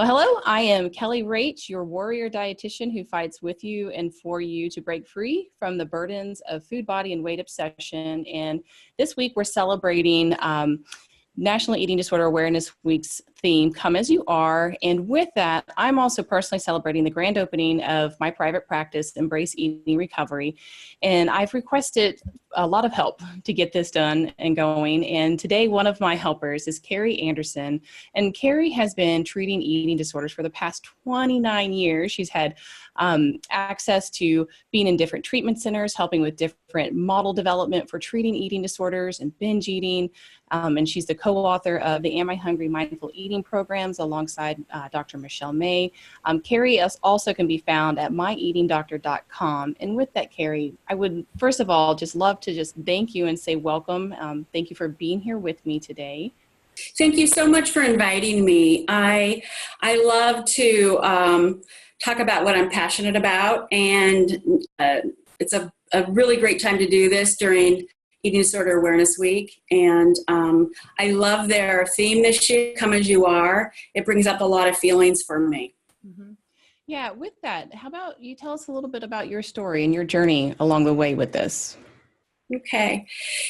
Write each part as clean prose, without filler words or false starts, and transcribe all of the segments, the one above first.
Well, hello, I am Kelly Rach, your warrior dietitian who fights with you and for you to break free from the burdens of food, body, and weight obsession. And this week we're celebrating National Eating Disorder Awareness Week's theme, Come As You Are. And with that, I'm also personally celebrating the grand opening of my private practice, Embrace Eating Recovery. And I've requested a lot of help to get this done and going. And today, one of my helpers is Kari Anderson. And Kari has been treating eating disorders for the past 29 years. She's had access to being in different treatment centers, helping with different model development for treating eating disorders and binge eating. And she's the co-author of the Am I Hungry Mindful Eating programs alongside Dr. Michelle May. Kari also can be found at myeatingdoctor.com. And with that, Kari, I would first of all just love to just thank you and say welcome. Thank you for being here with me today. Thank you so much for inviting me. I love to talk about what I'm passionate about, and it's a really great time to do this during Eating Disorder Awareness Week. And I love their theme this year, Come As You Are. It brings up a lot of feelings for me. Mm-hmm. Yeah, with that, how about you tell us a little bit about your story and your journey along the way with this? Okay.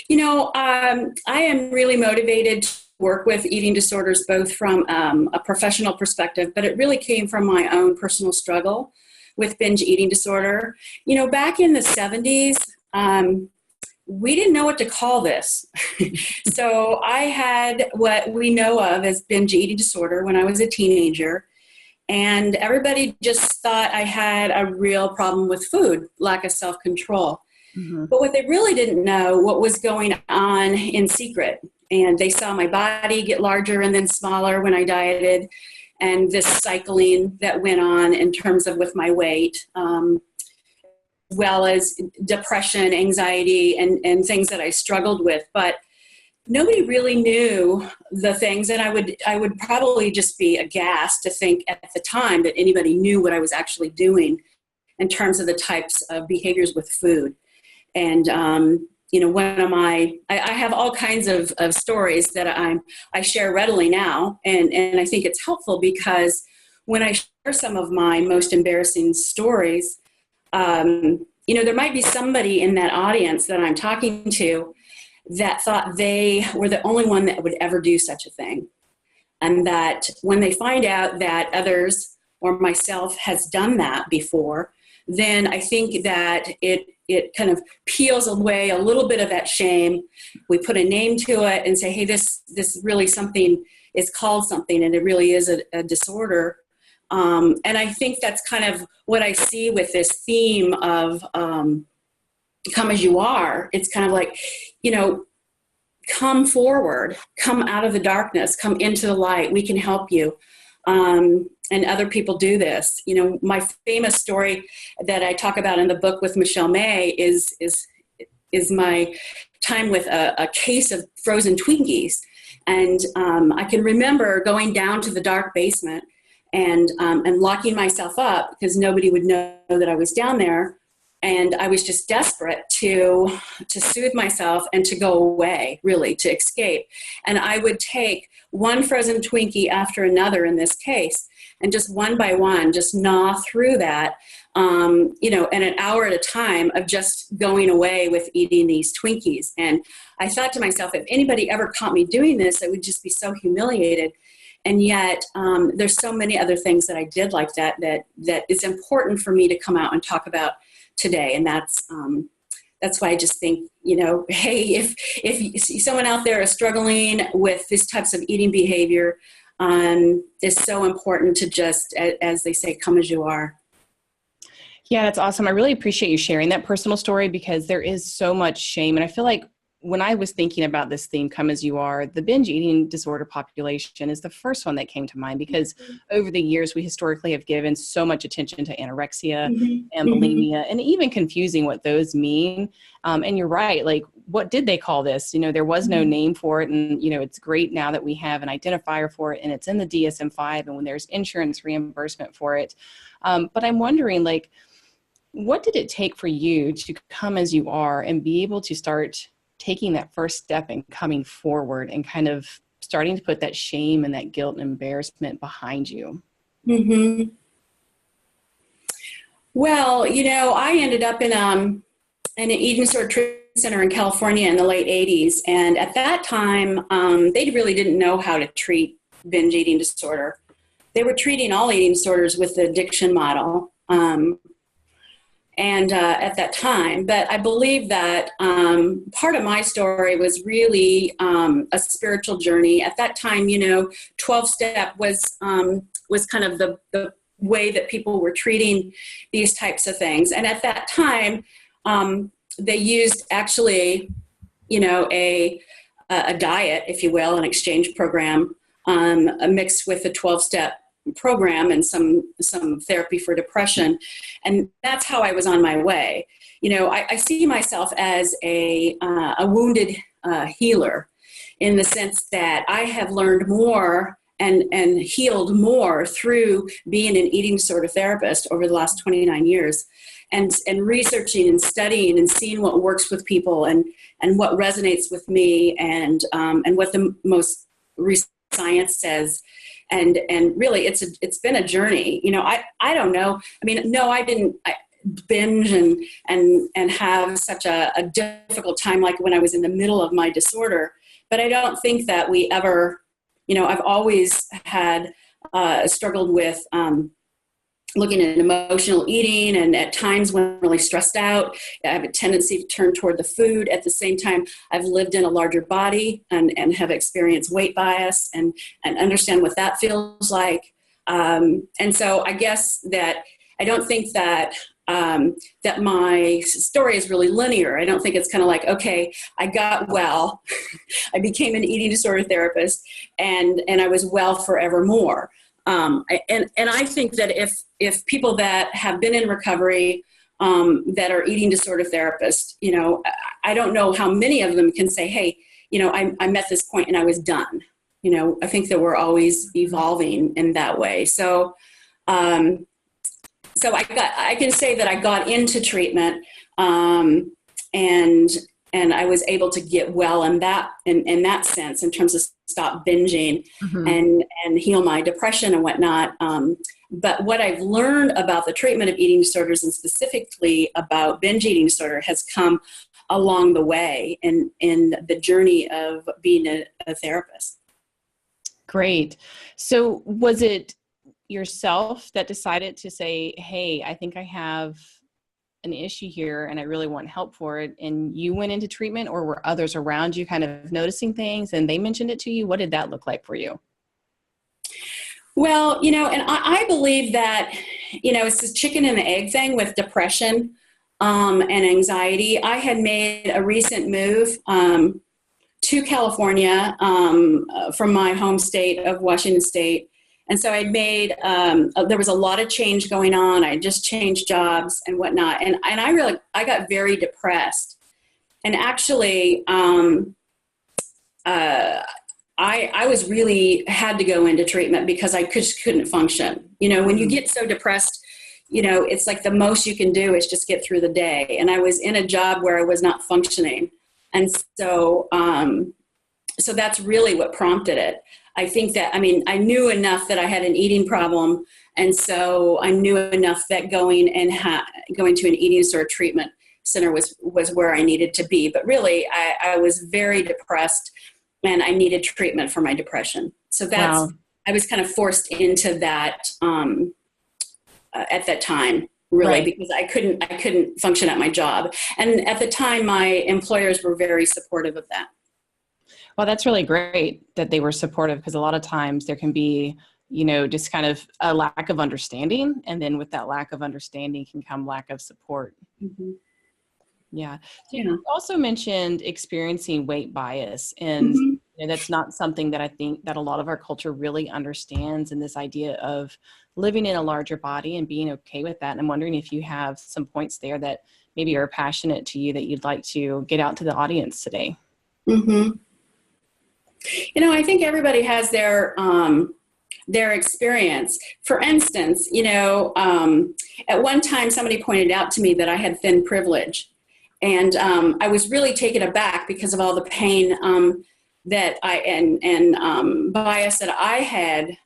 I am really motivated to work with eating disorders, both from a professional perspective, but it really came from my own personal struggle with binge eating disorder. Back in the 70s, we didn't know what to call this. So I had what we know of as binge eating disorder when I was a teenager. And everybody just thought I had a real problem with food, lack of self-control. Mm-hmm. But what they really didn't know what was going on in secret. And they saw my body get larger and then smaller when I dieted, and this cycling that went on in terms of with my weight, as well as depression, anxiety, and things that I struggled with. But nobody really knew the things, and I would probably just be aghast to think at the time that anybody knew what I was actually doing in terms of the types of behaviors with food. And I have all kinds of stories that I share readily now, and I think it's helpful because when I share some of my most embarrassing stories, there might be somebody in that audience that I'm talking to that thought they were the only one that would ever do such a thing. And that when they find out that others or myself has done that before, then I think that it kind of peels away a little bit of that shame. We put a name to it and say, hey, this really something is called something, and it really is a disorder. And I think that's kind of what I see with this theme of Come As You Are. It's kind of like, come forward, come out of the darkness, come into the light. We can help you. And other people do this. My famous story that I talk about in the book with Michelle May is my time with a case of frozen Twinkies. And I can remember going down to the dark basement and locking myself up because nobody would know that I was down there. And I was just desperate to soothe myself and to go away, really, to escape. And I would take one frozen Twinkie after another in this case, and just one by one, just gnaw through that, and an hour at a time of just going away with eating these Twinkies. And I thought to myself, if anybody ever caught me doing this, I would just be so humiliated. And yet, there's so many other things that I did like that it's important for me to come out and talk about today. And that's why I just think, hey, if someone out there is struggling with these types of eating behavior, it's so important to just, as they say, come as you are. Yeah, that's awesome. I really appreciate you sharing that personal story because there is so much shame. And I feel like when I was thinking about this theme, Come As You Are, the binge eating disorder population is the first one that came to mind because over the years, we historically have given so much attention to anorexia and bulimia and even confusing what those mean. And you're right, like, what did they call this? There was no name for it. And, it's great now that we have an identifier for it and it's in the DSM-5 and when there's insurance reimbursement for it. But I'm wondering, like, what did it take for you to come as you are and be able to start taking that first step and coming forward and kind of starting to put that shame and that guilt and embarrassment behind you? Hmm. Well, I ended up in an eating disorder treatment center in California in the late 80s. And at that time, they really didn't know how to treat binge eating disorder. They were treating all eating disorders with the addiction model. And at that time, but I believe that part of my story was really a spiritual journey. At that time, 12-step was kind of the way that people were treating these types of things. And at that time, they used actually, a diet, if you will, an exchange program, mixed with a 12-step program and some therapy for depression. And that's how I was on my way. I see myself as a wounded healer, in the sense that I have learned more and healed more through being an eating disorder therapist over the last 29 years, and researching and studying and seeing what works with people and what resonates with me, and what the most recent science says. And really, it's been a journey. I don't know. I mean, no, I didn't binge and have such a difficult time like when I was in the middle of my disorder. But I don't think that we ever, I've always had struggled with looking at emotional eating, and at times when I'm really stressed out, I have a tendency to turn toward the food. At the same time, I've lived in a larger body and have experienced weight bias and understand what that feels like. And so I guess that I don't think that that my story is really linear. I don't think it's kind of like, okay, I got well, I became an eating disorder therapist, and I was well forevermore. And I think that if people that have been in recovery, that are eating disorder therapists, I don't know how many of them can say, hey, I'm at this point and I was done. I think that we're always evolving in that way. So, I can say that I got into treatment, and I was able to get well in that sense, in terms of stop binging, Mm-hmm. and heal my depression and whatnot. But what I've learned about the treatment of eating disorders, and specifically about binge eating disorder, has come along the way in the journey of being a therapist. Great. So was it yourself that decided to say, hey, I think I have an issue here and I really want help for it, and you went into treatment, or were others around you kind of noticing things and they mentioned it to you? What did that look like for you? Well, and I believe that, it's this chicken and the egg thing with depression and anxiety. I had made a recent move to California from my home state of Washington State. And so I'd made, there was a lot of change going on. I just changed jobs and whatnot. And I got very depressed. And actually, I was really had to go into treatment because I just couldn't function. When you get so depressed, it's like the most you can do is just get through the day. And I was in a job where I was not functioning. And so, so that's really what prompted it. I think that, I knew enough that I had an eating problem. And so I knew enough that going to an eating disorder treatment center was where I needed to be. But really, I was very depressed and I needed treatment for my depression. So Wow. I was kind of forced into that at that time, really, Right. because I couldn't function at my job. And at the time, my employers were very supportive of that. Well, that's really great that they were supportive, because a lot of times there can be, just kind of a lack of understanding. And then with that lack of understanding can come lack of support. Mm-hmm. Yeah. So Yeah. you also mentioned experiencing weight bias, and Mm-hmm. that's not something that I think that a lot of our culture really understands, and this idea of living in a larger body and being okay with that. And I'm wondering if you have some points there that maybe are passionate to you that you'd like to get out to the audience today. Mm-hmm. I think everybody has their experience. For instance, at one time somebody pointed out to me that I had thin privilege, and I was really taken aback because of all the pain that bias that I had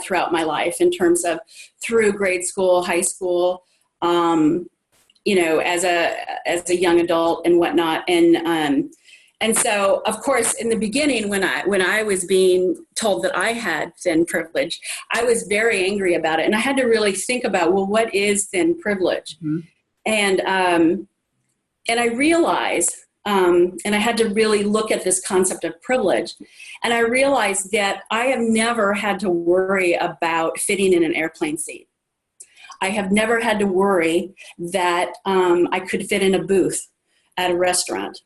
throughout my life in terms of through grade school, high school, as a young adult and whatnot. And so, of course, in the beginning, when I was being told that I had thin privilege, I was very angry about it. And I had to really think about, well, what is thin privilege? Mm-hmm. And I realized, and I had to really look at this concept of privilege. And I realized that I have never had to worry about fitting in an airplane seat. I have never had to worry that I could fit in a booth at a restaurant.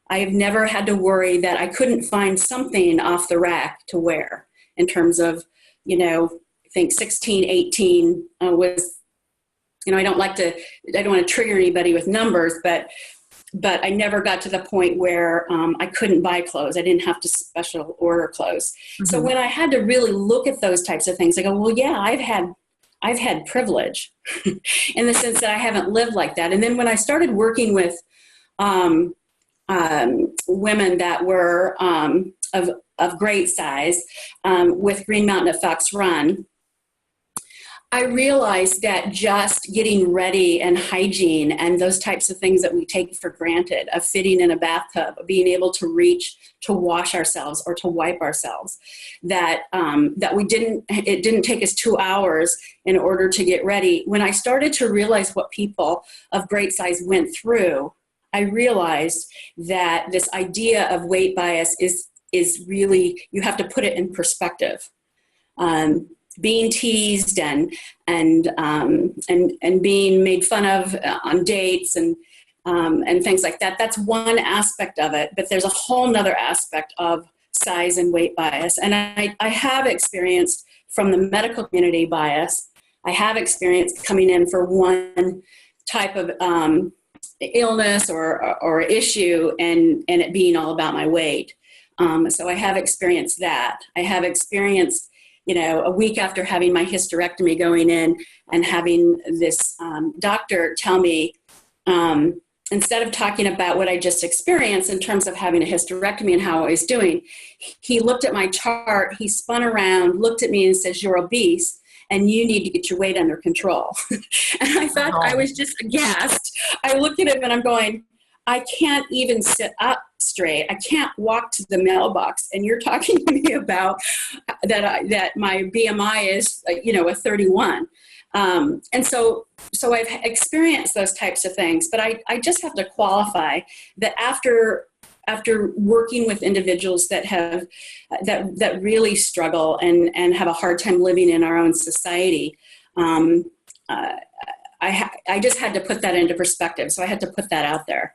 I have never had to worry that I couldn't find something off the rack to wear in terms of, I think 16, 18 was, I don't want to trigger anybody with numbers, but I never got to the point where I couldn't buy clothes. I didn't have to special order clothes. Mm-hmm. So when I had to really look at those types of things, I go, well, yeah, I've had privilege in the sense that I haven't lived like that. And then when I started working with women that were of great size with Green Mountain at Fox Run, I realized that just getting ready and hygiene and those types of things that we take for granted, of fitting in a bathtub, of being able to reach to wash ourselves or to wipe ourselves, that it didn't take us 2 hours in order to get ready. When I started to realize what people of great size went through, I realized that this idea of weight bias is really, you have to put it in perspective. Being teased and being made fun of on dates and things like that. That's one aspect of it, but there's a whole nother aspect of size and weight bias. And I have experienced from the medical community bias. I have experienced coming in for one type of illness or issue and it being all about my weight. So I have experienced that. I have experienced a week after having my hysterectomy, going in and having this doctor tell me, instead of talking about what I just experienced in terms of having a hysterectomy and how I was doing, he looked at my chart, he spun around, looked at me and says, "You're obese and you need to get your weight under control." And I thought, I was just aghast. I looked at him and I'm going, I can't even sit up straight. I can't walk to the mailbox. And you're talking to me about that my BMI is, a 31. And so I've experienced those types of things, but I just have to qualify that after working with individuals that really struggle and have a hard time living in our own society, I just had to put that into perspective. So I had to put that out there.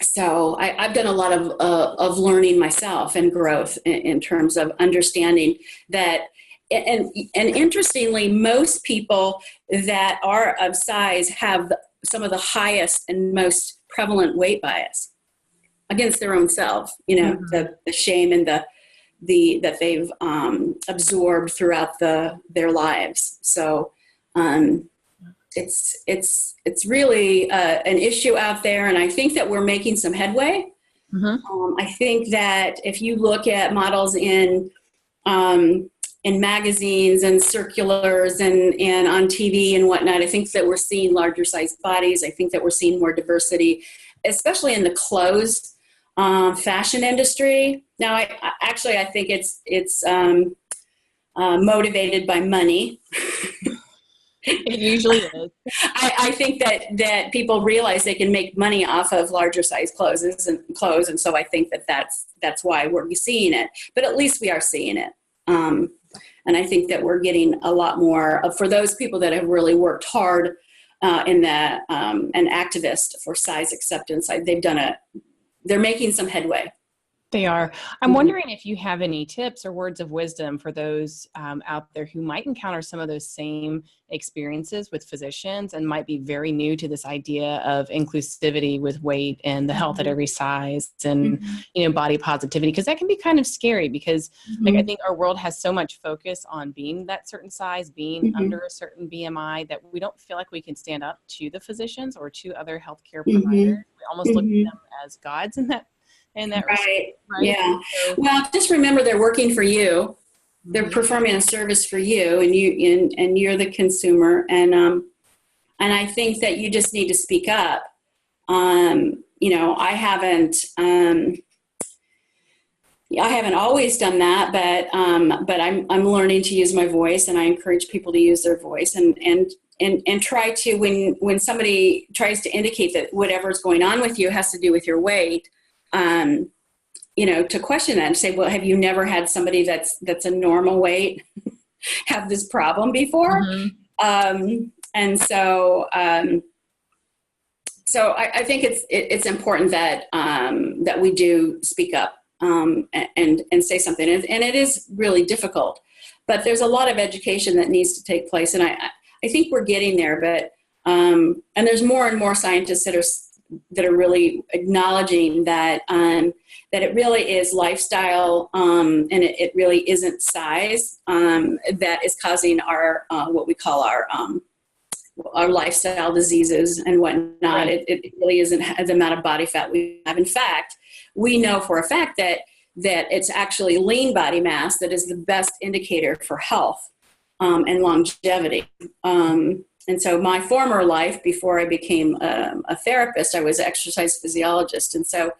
So I've done a lot of learning myself and growth in terms of understanding that. And interestingly, most people that are of size have some of the highest and most prevalent weight bias against their own self. Mm-hmm. the shame and the that they've absorbed throughout their lives. So it's really an issue out there, and I think that we're making some headway. Mm-hmm. I think that if you look at models in magazines and circulars and on TV and whatnot, I think that we're seeing larger sized bodies. I think that we're seeing more diversity, especially in the clothes fashion industry. Now, I think it's motivated by money. It usually is. I think that people realize they can make money off of larger size clothes, and so I think that's why we're seeing it. But at least we are seeing it. And I think that we're getting a lot more for those people that have really worked hard in that an activist for size acceptance. They're making some headway. They are. I'm wondering if you have any tips or words of wisdom for those out there who might encounter some of those same experiences with physicians and might be very new to this idea of inclusivity with weight and the health at every size and, body positivity, because that can be kind of scary because I think our world has so much focus on being that certain size, being under a certain BMI, that we don't feel like we can stand up to the physicians or to other healthcare providers. We almost look at them as gods in that in that Right. right? Yeah. So, Well, just remember they're working for you. They're mhm. performing a service for you, and you're the consumer. And I think that you just need to speak up. I haven't always done that, but I'm learning to use my voice, and I encourage people to use their voice, and try to, when somebody tries to indicate that whatever's going on with you has to do with your weight, to question that and say, well, have you never had somebody that's a normal weight have this problem before? Mhm. And so I think it's important that we do speak up, and say something, and it is really difficult, but there's a lot of education that needs to take place, and I think we're getting there, but and there's more and more scientists that are really acknowledging that it really is lifestyle, and it really isn't size, that is causing our what we call our lifestyle diseases and whatnot. Right. It really isn't the amount of body fat we have. In fact, we know for a fact that it's actually lean body mass that is the best indicator for health, and longevity. And so my former life, before I became a therapist, I was an exercise physiologist. And so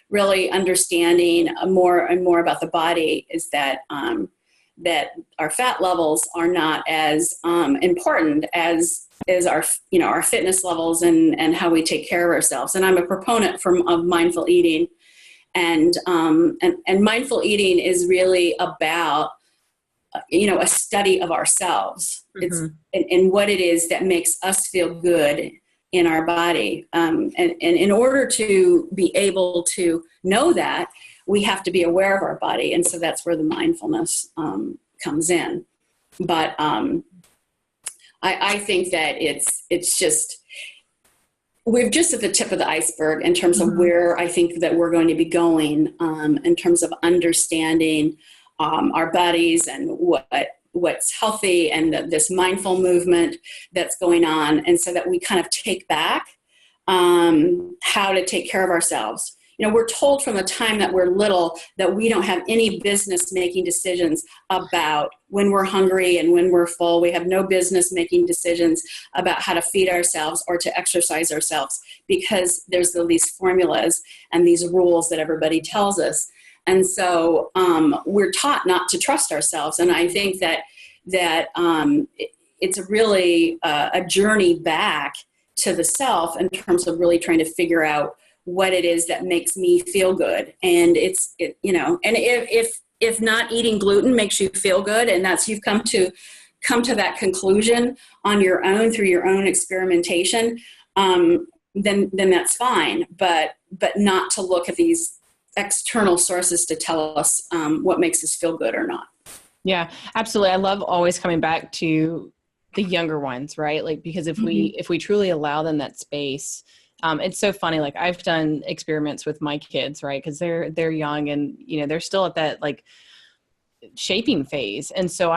really understanding more and more about the body is that our fat levels are not as important as our fitness levels and how we take care of ourselves. And I'm a proponent of mindful eating, and mindful eating is really about a study of ourselves. It's Mhm. and what it is that makes us feel good in our body, and in order to be able to know that, we have to be aware of our body, and so that's where the mindfulness comes in. But I think that it's just, we're just at the tip of the iceberg in terms of where I think that we're going to be going, in terms of understanding our bodies and what's healthy, and this mindful movement that's going on, and so that we kind of take back how to take care of ourselves. We're told from the time that we're little that we don't have any business making decisions about when we're hungry and when we're full. We have no business making decisions about how to feed ourselves or to exercise ourselves, because there's these formulas and these rules that everybody tells us. And so we're taught not to trust ourselves. And I think that it's really a journey back to the self in terms of really trying to figure out what it is that makes me feel good. And and if not eating gluten makes you feel good, and that's, you've come to that conclusion on your own through your own experimentation, then that's fine. But not to look at these external sources to tell us what makes us feel good or not. Yeah, absolutely. I love always coming back to the younger ones, right? Like, because if we truly allow them that space, it's so funny. Like, I've done experiments with my kids, right? Because they're young, and they're still at that like shaping phase. And so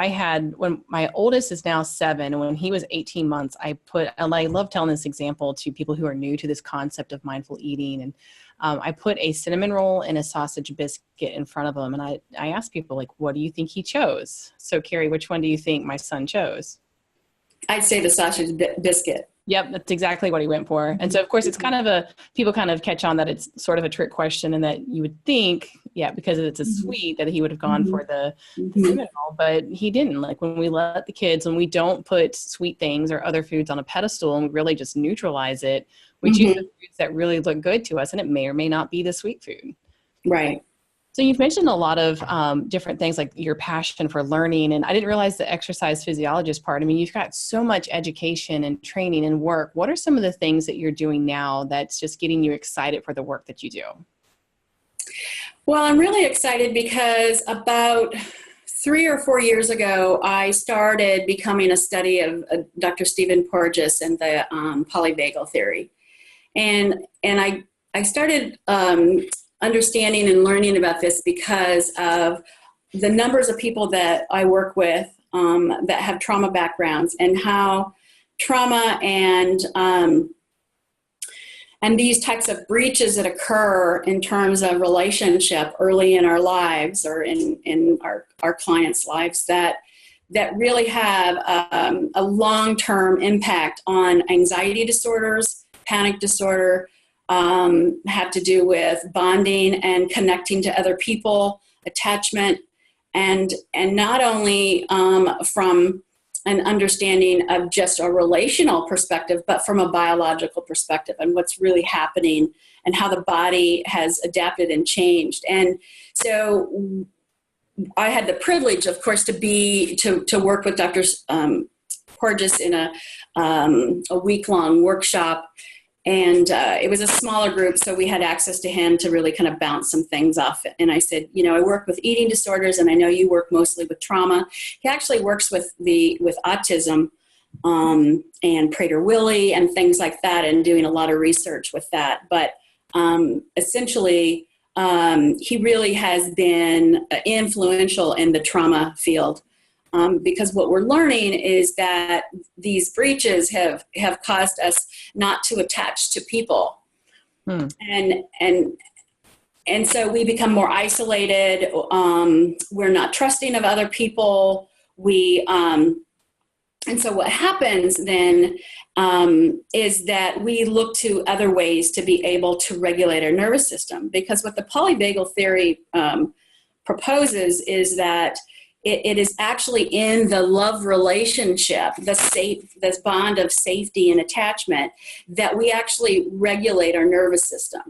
when my oldest is now 7, and when he was 18 months, and I love telling this example to people who are new to this concept of mindful eating. And I put a cinnamon roll and a sausage biscuit in front of him. And I asked people, like, what do you think he chose? So Kari, which one do you think my son chose? I'd say the sausage biscuit. Yep, that's exactly what he went for. And so, of course, it's people kind of catch on that it's sort of a trick question, and that you would think, because it's a sweet, that he would have gone for the cinnamon roll, but he didn't. Like, when we don't put sweet things or other foods on a pedestal and really just neutralize it, we choose the foods that really look good to us, and it may or may not be the sweet food. Right. So you've mentioned a lot of different things, like your passion for learning, and I didn't realize the exercise physiologist part. I mean, you've got so much education and training and work. What are some of the things that you're doing now that's just getting you excited for the work that you do? Well, I'm really excited because about 3 or 4 years ago, I started becoming a study of Dr. Stephen Porges and the polyvagal theory. And I started understanding and learning about this because of the numbers of people that I work with that have trauma backgrounds, and how trauma and And these types of breaches that occur in terms of relationship early in our lives or in our clients' lives that really have a long-term impact on anxiety disorders, panic disorder, have to do with bonding and connecting to other people, attachment, and not only from an understanding of just a relational perspective, but from a biological perspective and what's really happening and how the body has adapted and changed. And so I had the privilege, of course, to work with Dr. Porges in a week-long workshop. And it was a smaller group, so we had access to him to really kind of bounce some things off. And I said, I work with eating disorders, and I know you work mostly with trauma. He actually works with autism and Prader-Willi and things like that, and doing a lot of research with that. But essentially, he really has been influential in the trauma field. Because what we're learning is that these breaches have caused us not to attach to people. And so we become more isolated. We're not trusting of other people. And so what happens then is that we look to other ways to be able to regulate our nervous system, because what the polyvagal theory proposes is that it is actually in the love relationship, this bond of safety and attachment, that we actually regulate our nervous system.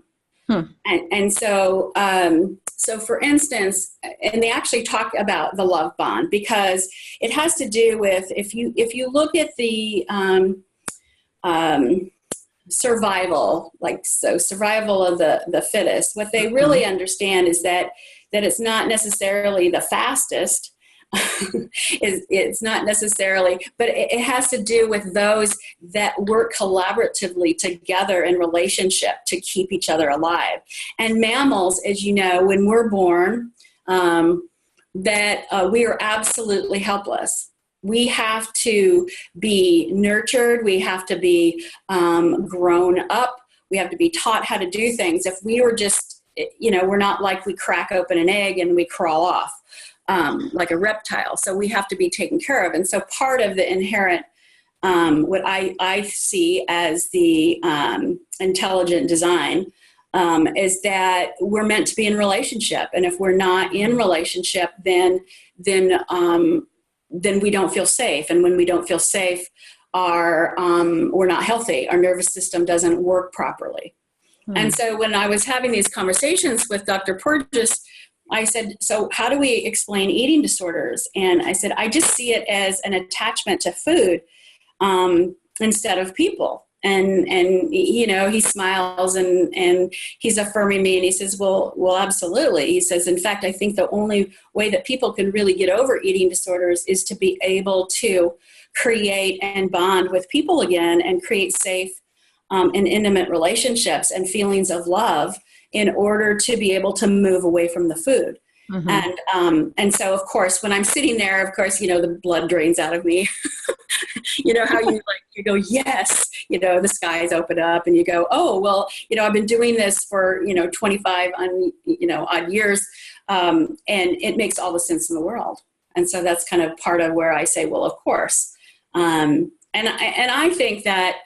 And so, for instance, and they actually talk about the love bond, because it has to do with, if you look at the survival, survival of the fittest, what they really understand is that it's not necessarily the fastest. It's not necessarily, but it has to do with those that work collaboratively together in relationship to keep each other alive. And mammals, as you know, when we're born, that we are absolutely helpless. We have to be nurtured. We have to be grown up. We have to be taught how to do things. If we were just, we're not like we crack open an egg and we crawl off. Like a reptile. So we have to be taken care of. And so part of the inherent, what I see as the intelligent design, is that we're meant to be in relationship. And if we're not in relationship, then we don't feel safe. And when we don't feel safe, we're not healthy. Our nervous system doesn't work properly. And so when I was having these conversations with Dr. Porges, I said, so how do we explain eating disorders? And I said, I just see it as an attachment to food instead of people. And he smiles and he's affirming me, and he says, well, absolutely. He says, in fact, I think the only way that people can really get over eating disorders is to be able to create and bond with people again and create safe and intimate relationships and feelings of love, in order to be able to move away from the food. And so, of course, when I'm sitting there, of course, the blood drains out of me. How you go, yes, the skies open up, and you go, oh, well, I've been doing this for, 25 odd years. And it makes all the sense in the world. And so that's kind of part of where I say, well, of course. And I think that,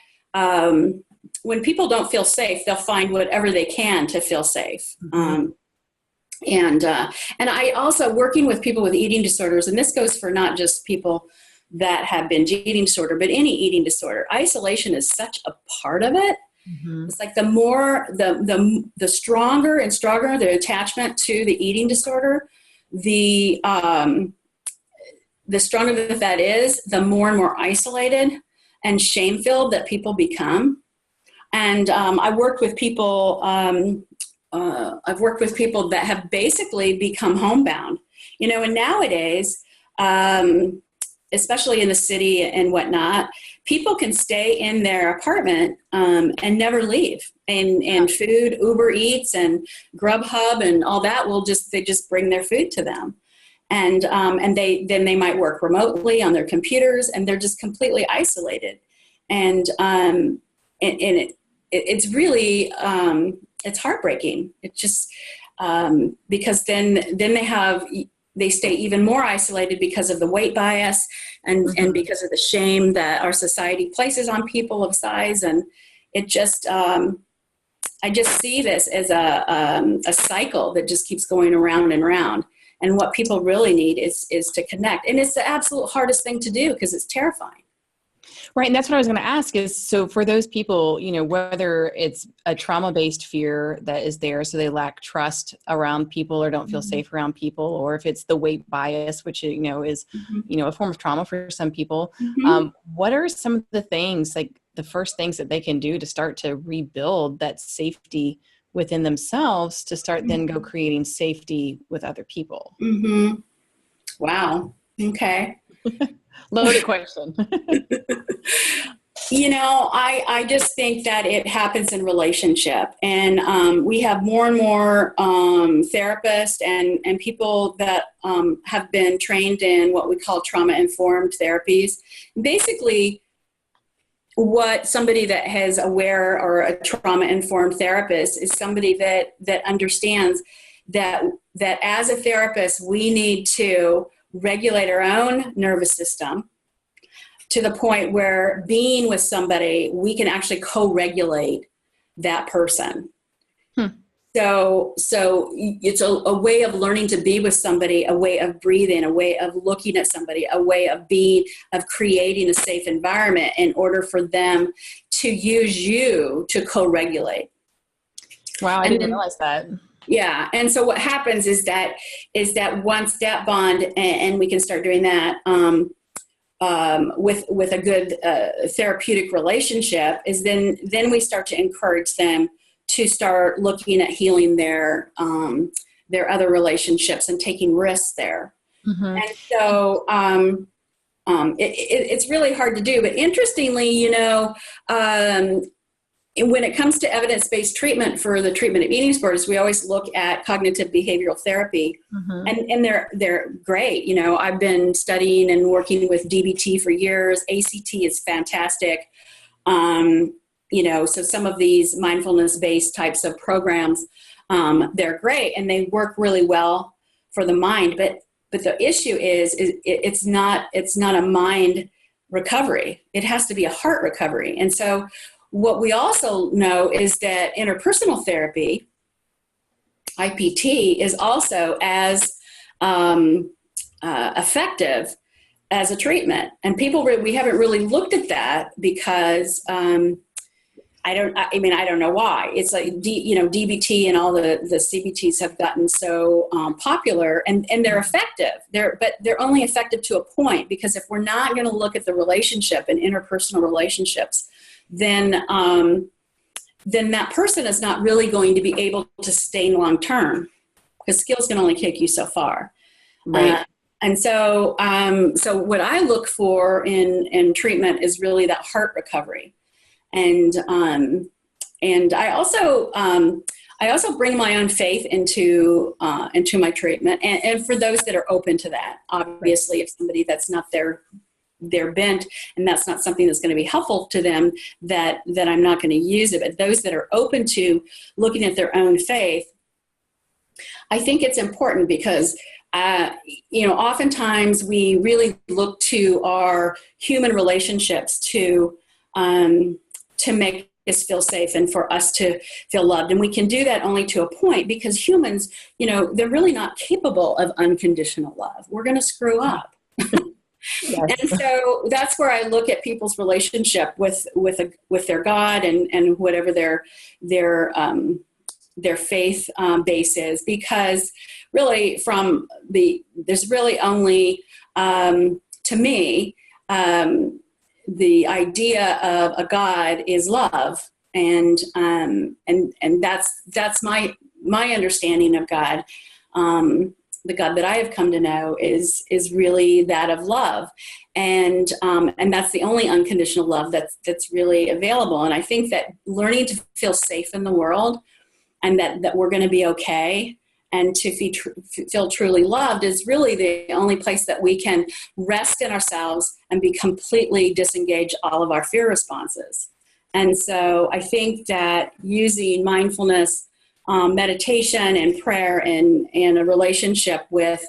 when people don't feel safe, they'll find whatever they can to feel safe. And I also, working with people with eating disorders, and this goes for not just people that have binge eating disorder, but any eating disorder, isolation is such a part of it. It's like the more, the stronger and stronger the attachment to the eating disorder, the stronger that is, the more and more isolated and shame-filled that people become. And I've worked with people that have basically become homebound, and nowadays, especially in the city and whatnot, people can stay in their apartment and never leave. And food, Uber Eats and Grubhub and all that they just bring their food to them. And they might work remotely on their computers, and they're just completely isolated. And it's really, it's heartbreaking. It's just, because then they stay even more isolated because of the weight bias and because of the shame that our society places on people of size. And it just, I just see this as a cycle that just keeps going around and around. And what people really need is to connect. And it's the absolute hardest thing to do because it's terrifying. Right. And that's what I was going to ask is, so for those people, whether it's a trauma-based fear that is there, so they lack trust around people or don't feel safe around people, or if it's the weight bias, which, is, a form of trauma for some people, what are some of the things, like the first things that they can do to start to rebuild that safety within themselves to start then go creating safety with other people? Wow. Okay. Loaded question. I just think that it happens in relationship, and we have more and more therapists and people that have been trained in what we call trauma-informed therapies. Basically, what somebody that has aware or a trauma-informed therapist is somebody that understands that as a therapist, we need to regulate our own nervous system to the point where being with somebody, we can actually co-regulate that person. So it's a way of learning to be with somebody, a way of breathing, a way of looking at somebody, a way of creating a safe environment in order for them to use you to co-regulate. Wow, I didn't realize that. Yeah. And so what happens is that once that bond, and we can start doing that with a good therapeutic relationship, is then we start to encourage them to start looking at healing their other relationships and taking risks there. And so it's really hard to do. But interestingly, when it comes to evidence-based treatment for the treatment of eating disorders, we always look at cognitive behavioral therapy, and they're great. I've been studying and working with DBT for years. ACT is fantastic. So some of these mindfulness-based types of programs, they're great and they work really well for the mind. But the issue is it's not a mind recovery. It has to be a heart recovery. And so what we also know is that interpersonal therapy, IPT, is also as effective as a treatment. And we haven't really looked at that because I don't know why. It's like, DBT and all the CBTs have gotten so popular, and they're effective. But they're only effective to a point, because if we're not going to look at the relationship and interpersonal relationships, then that person is not really going to be able to stay long term, because skills can only take you so far. Right. And so what I look for in treatment is really that heart recovery. And I also bring my own faith into my treatment, and for those that are open to that. Obviously, if somebody that's not their bent and that's not something that's going to be helpful to them, that I'm not going to use it. But those that are open to looking at their own faith, I think it's important, because oftentimes we really look to our human relationships to make us feel safe and for us to feel loved. And we can do that only to a point, because humans, they're really not capable of unconditional love. We're going to screw up. Yes. And so that's where I look at people's relationship with their God and whatever their faith base is, because really there's really only, to me, the idea of a God is love, and that's my understanding of God. The God that I have come to know is really that of love, and that's the only unconditional love that's really available. And I think that learning to feel safe in the world, and that we're going to be okay, and to feel truly loved, is really the only place that we can rest in ourselves and be completely disengage all of our fear responses. And so I think that using mindfulness, meditation and prayer and a relationship with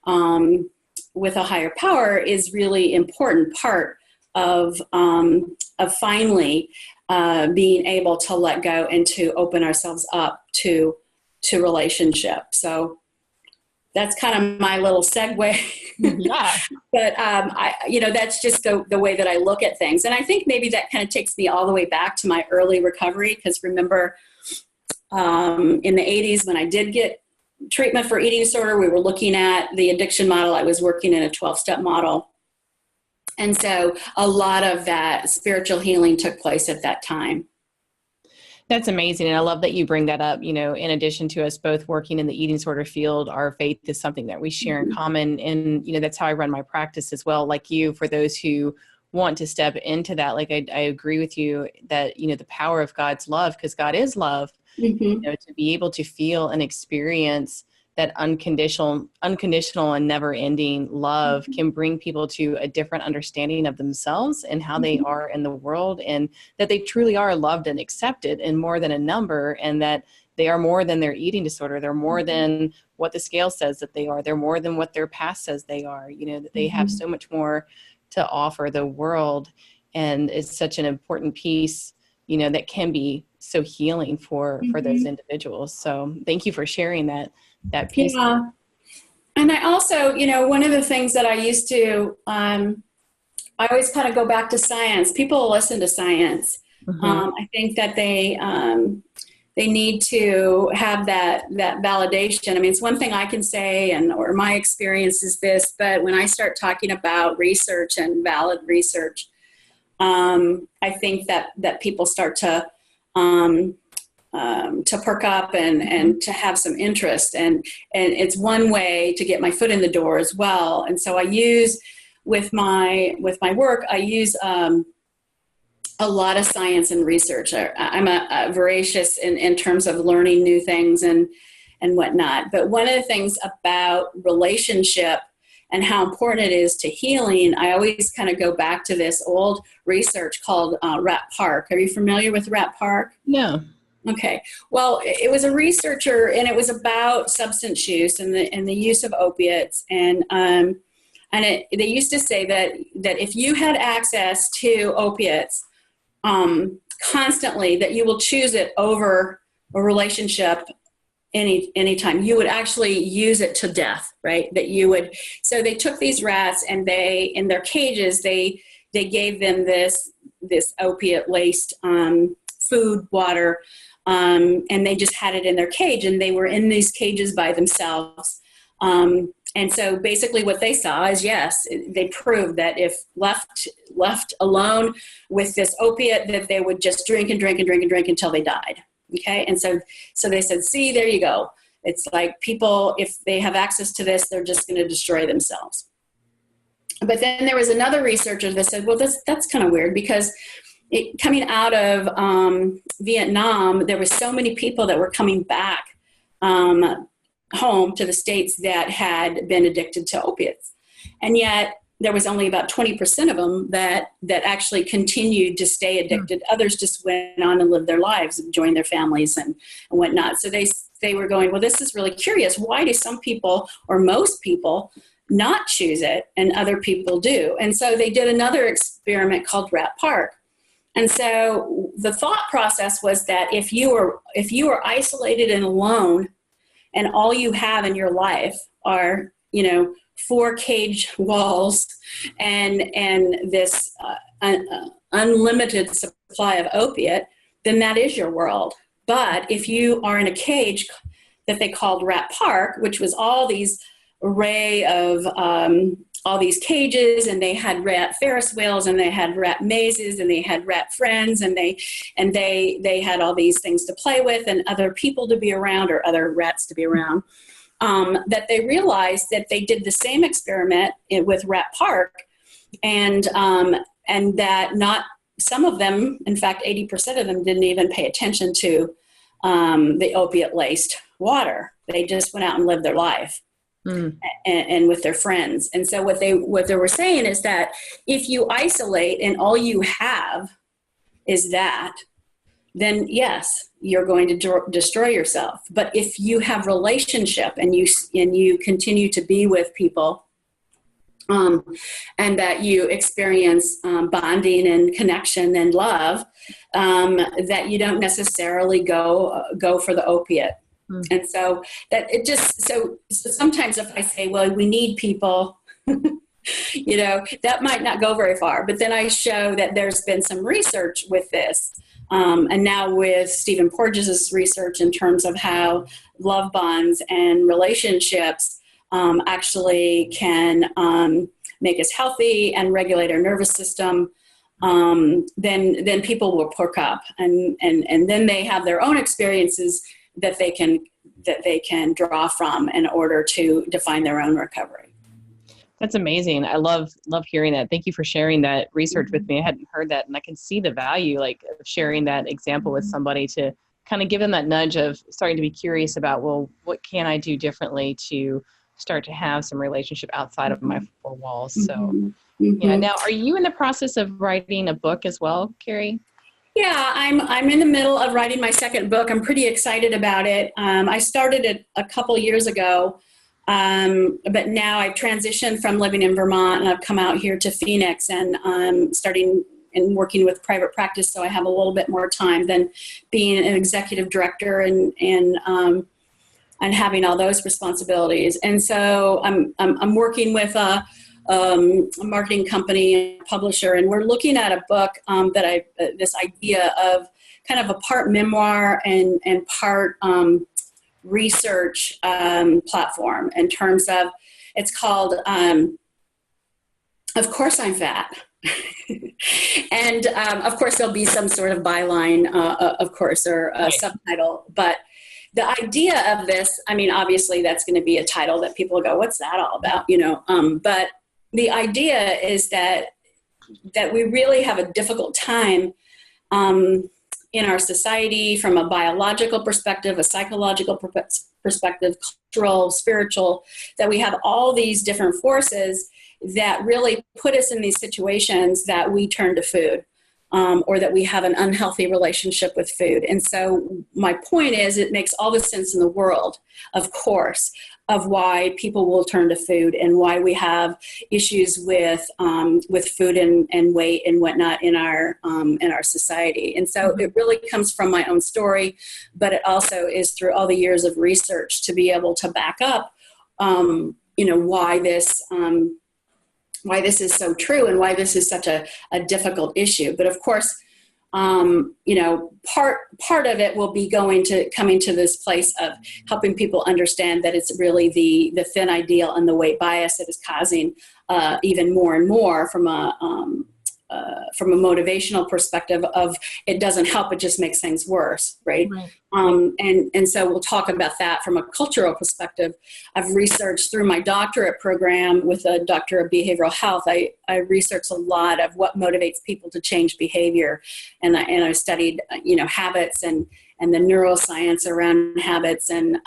a higher power is really important part of finally being able to let go and to open ourselves up to relationship. So that's kind of my little segue. Yeah. But that's just the way that I look at things. And I think maybe that kind of takes me all the way back to my early recovery, because remember, in the 80s when I did get treatment for eating disorder, we were looking at the addiction model. I was working in a 12-step model. And so a lot of that spiritual healing took place at that time. That's amazing. And I love that you bring that up. In addition to us both working in the eating disorder field, our faith is something that we share in common. And, that's how I run my practice as well. Like you, for those who want to step into that, like I agree with you that, the power of God's love, because God is love, to be able to feel and experience that unconditional and never ending love can bring people to a different understanding of themselves and how they are in the world, and that they truly are loved and accepted in more than a number, and that they are more than their eating disorder. They're more than what the scale says that they are. They're more than what their past says they are, that they have so much more to offer the world. And it's such an important piece, that can be so healing for those individuals. So thank you for sharing that piece. Yeah. And I also, one of the things that I used to, I always kind of go back to science. People listen to science. I think that they need to have that validation. I mean, it's one thing I can say, or my experience is this, but when I start talking about research and valid research, I think that people start to perk up and to have some interest, and it's one way to get my foot in the door as well. And so I use with my work, I use a lot of science and research. I'm a voracious in terms of learning new things and whatnot. But one of the things about relationship and how important it is to healing, I always kind of go back to this old research called Rat Park. Are you familiar with Rat Park? No. Okay. Well, it was a researcher, and it was about substance use and the use of opiates. And they used to say that if you had access to opiates constantly, that you will choose it over a relationship anytime. You would actually use it to death, right? That you would. So they took these rats, and they, in their cages, they gave them this opiate laced food, water, and they just had it in their cage, and they were in these cages by themselves. And so basically what they saw is, yes, they proved that if left alone with this opiate, that they would just drink and drink and drink and drink until they died. Okay. And so they said, see, there you go. It's like people, if they have access to this, they're just going to destroy themselves. But then there was another researcher that said, well, that's kind of weird, because coming out of Vietnam, there were so many people that were coming back home to the States that had been addicted to opiates. And yet there was only about 20% of them that actually continued to stay addicted. Others just went on and lived their lives and joined their families and whatnot. So they were going, well, this is really curious. Why do some people, or most people, not choose it and other people do? And so they did another experiment called Rat Park. And so the thought process was that if you are isolated and alone, and all you have in your life are, 4 cage walls and this unlimited supply of opiate, then that is your world. But if you are in a cage that they called Rat Park, which was all these array of all these cages, and they had rat Ferris wheels, and they had rat mazes, and they had rat friends, and they had all these things to play with, and other people to be around, or other rats to be around. That they realized that they did the same experiment with Rat Park, and that not some of them, in fact, 80% of them didn't even pay attention to the opiate-laced water. They just went out and lived their life. And with their friends. And so what they were saying is that if you isolate and all you have is that, then yes, you're going to destroy yourself. But if you have relationship and you continue to be with people, and that you experience bonding and connection and love, that you don't necessarily go for the opiate. And so that it just, so sometimes if I say, well, we need people, that might not go very far. But then I show that there's been some research with this. And now with Stephen Porges' research in terms of how love bonds and relationships actually can make us healthy and regulate our nervous system, then people will perk up, and then they have their own experiences that they can draw from in order to define their own recovery. That's amazing. I love hearing that. Thank you for sharing that research with me. I hadn't heard that, and I can see the value of sharing that example with somebody to kind of give them that nudge of starting to be curious about, well, what can I do differently to start to have some relationship outside of my four walls. So yeah. Now, are you in the process of writing a book as well, Kari? Yeah, I'm in the middle of writing my second book. I'm pretty excited about it. I started it a couple years ago, but now I've transitioned from living in Vermont, and I've come out here to Phoenix, and I'm starting and working with private practice, so I have a little bit more time than being an executive director and having all those responsibilities. And so I'm working with a marketing company and publisher, and we're looking at a book this idea of kind of a part memoir and part research platform in terms of, it's called Of Course I'm Fat. And of course there'll be some sort of byline, of course, or a subtitle, but the idea of this, I mean, obviously that's going to be a title that people go, what's that all about? But the idea is that we really have a difficult time in our society from a biological perspective, a psychological perspective, cultural, spiritual, that we have all these different forces that really put us in these situations that we turn to food. Or that we have an unhealthy relationship with food. And so my point is, it makes all the sense in the world, of course, of why people will turn to food and why we have issues with food and weight and whatnot in our society. And so it really comes from my own story, but it also is through all the years of research to be able to back up, why this is so true and why this is such a difficult issue. But of course, part of it will be coming to this place of helping people understand that it's really the thin ideal and the weight bias that is causing even more and more from a motivational perspective of, it doesn't help, it just makes things worse, right? And so we'll talk about that from a cultural perspective. I've researched through my doctorate program with a doctor of behavioral health. I researched a lot of what motivates people to change behavior, and I studied habits and the neuroscience around habits and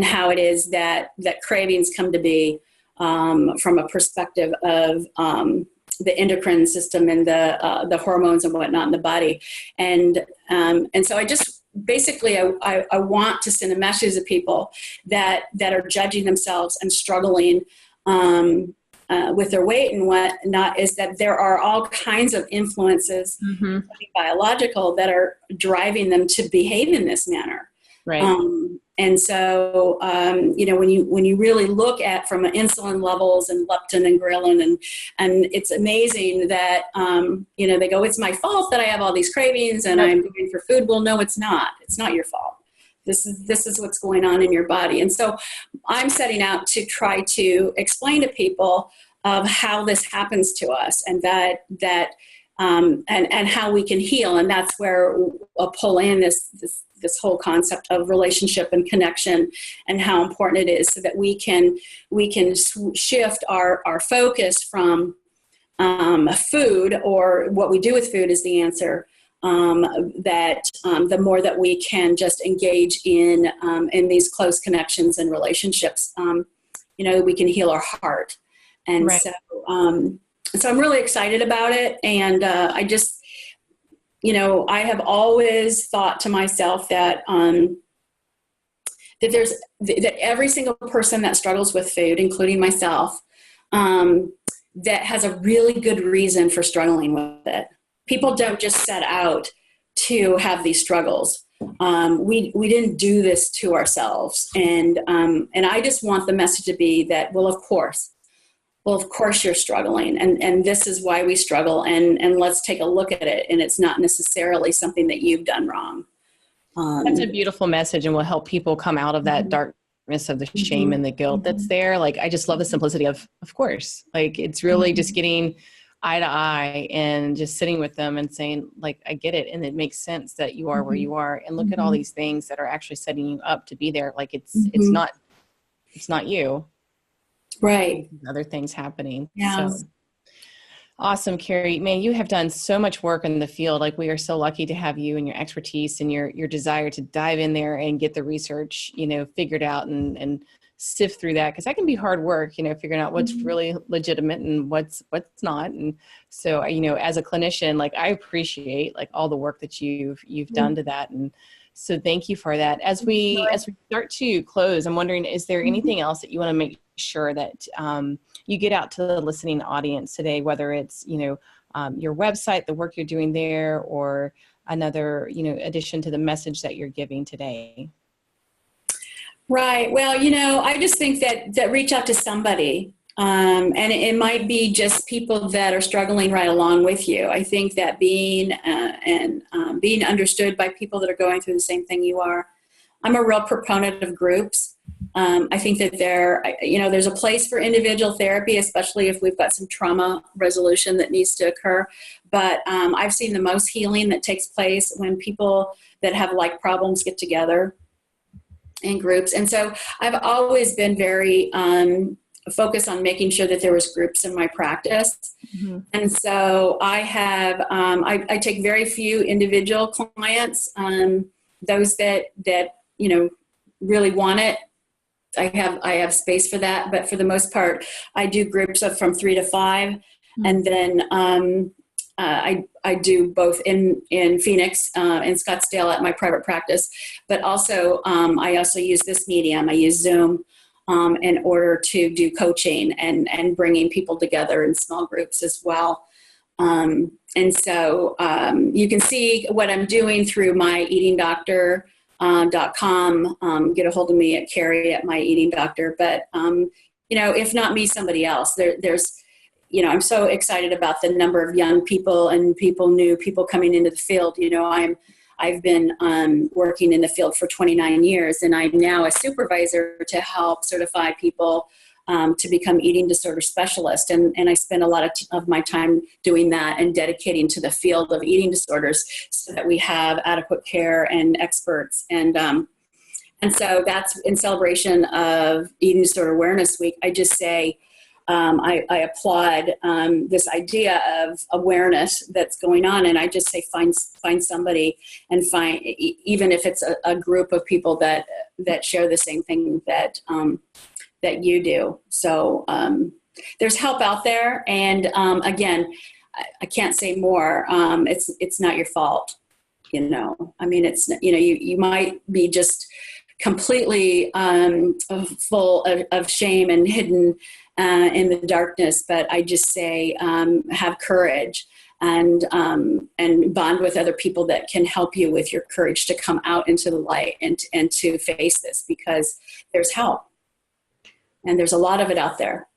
how it is that cravings come to be from a perspective of the endocrine system and the hormones and whatnot in the body. And so I just, basically, I want to send a message to people that are judging themselves and struggling with their weight and whatnot, is that there are all kinds of influences, biological, that are driving them to behave in this manner. Right. And so, when you really look at from insulin levels and leptin and ghrelin, and it's amazing that, they go, it's my fault that I have all these cravings and I'm going for food. Well, no, it's not. It's not your fault. This is what's going on in your body. And so I'm setting out to try to explain to people of how this happens to us, and that and how we can heal. And that's where I'll pull in this whole concept of relationship and connection and how important it is, so that we can shift our focus from food, or what we do with food is the answer, the more that we can just engage in these close connections and relationships, we can heal our heart. And so I'm really excited about it. And I have always thought to myself that that every single person that struggles with food, including myself, that has a really good reason for struggling with it. People don't just set out to have these struggles. We didn't do this to ourselves, and I just want the message to be that, well, of course you're struggling, and this is why we struggle, and let's take a look at it. And it's not necessarily something that you've done wrong. That's a beautiful message, and will help people come out of that darkness of the shame and the guilt that's there. Like, I just love the simplicity of course, like, it's really just getting eye to eye and just sitting with them and saying, like, I get it. And it makes sense that you are where you are, and look at all these things that are actually setting you up to be there. Like, it's not you. Right. Other things happening. Yeah. So. Awesome, Kari. Man, you have done so much work in the field. Like, we are so lucky to have you and your expertise and your desire to dive in there and get the research, figured out and sift through that. Cause that can be hard work, figuring out what's really legitimate and what's not. And so, as a clinician, like, I appreciate like all the work that you've done to that. And so thank you for that. As we start to close, I'm wondering, is there anything else that you want to make sure that you get out to the listening audience today, whether it's, your website, the work you're doing there, or another, addition to the message that you're giving today? Right. Well, I just think that reach out to somebody. And it might be just people that are struggling right along with you. I think that being understood by people that are going through the same thing you are. I'm a real proponent of groups. I think that there's a place for individual therapy, especially if we've got some trauma resolution that needs to occur. But I've seen the most healing that takes place when people that have like problems get together in groups. And so I've always been very focused on making sure that there was groups in my practice. And so I have, I take very few individual clients, those that really want it. I have space for that, but for the most part, I do groups of from 3 to 5. And then I do both in Phoenix and Scottsdale at my private practice, but also I also use this medium. I use Zoom in order to do coaching and bringing people together in small groups as well. And so you can see what I'm doing through my eatingdoctor.com. Get a hold of me at Kari at my eating doctor. But, if not me, somebody else. There's I'm so excited about the number of young people and new people coming into the field. I've been working in the field for 29 years, and I'm now a supervisor to help certify people to become eating disorder specialists. And I spend a lot of my time doing that and dedicating to the field of eating disorders so that we have adequate care and experts. And so that's in celebration of Eating Disorder Awareness Week. I just say, I applaud this idea of awareness that's going on, and I just say find somebody and find, even if it's a group of people that share the same thing that you do. So there's help out there, and again, I can't say more. It's not your fault, it's you might be just completely full of shame and hidden in the darkness, but I just say have courage and bond with other people that can help you with your courage to come out into the light and to face this, because there's help and there's a lot of it out there.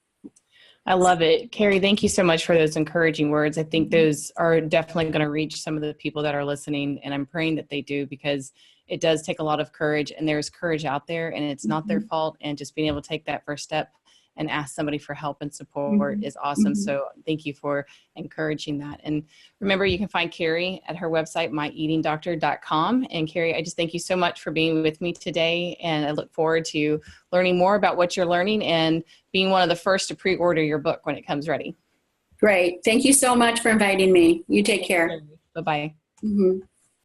I love it. Kari, thank you so much for those encouraging words. I think those are definitely going to reach some of the people that are listening, and I'm praying that they do, because it does take a lot of courage, and there's courage out there, and it's not their fault. And just being able to take that first step and ask somebody for help and support is awesome. So thank you for encouraging that. And remember, you can find Kari at her website, myeatingdoctor.com. And Kari, I just thank you so much for being with me today. And I look forward to learning more about what you're learning and being one of the first to pre-order your book when it comes ready. Great. Thank you so much for inviting me. You take care. Bye-bye.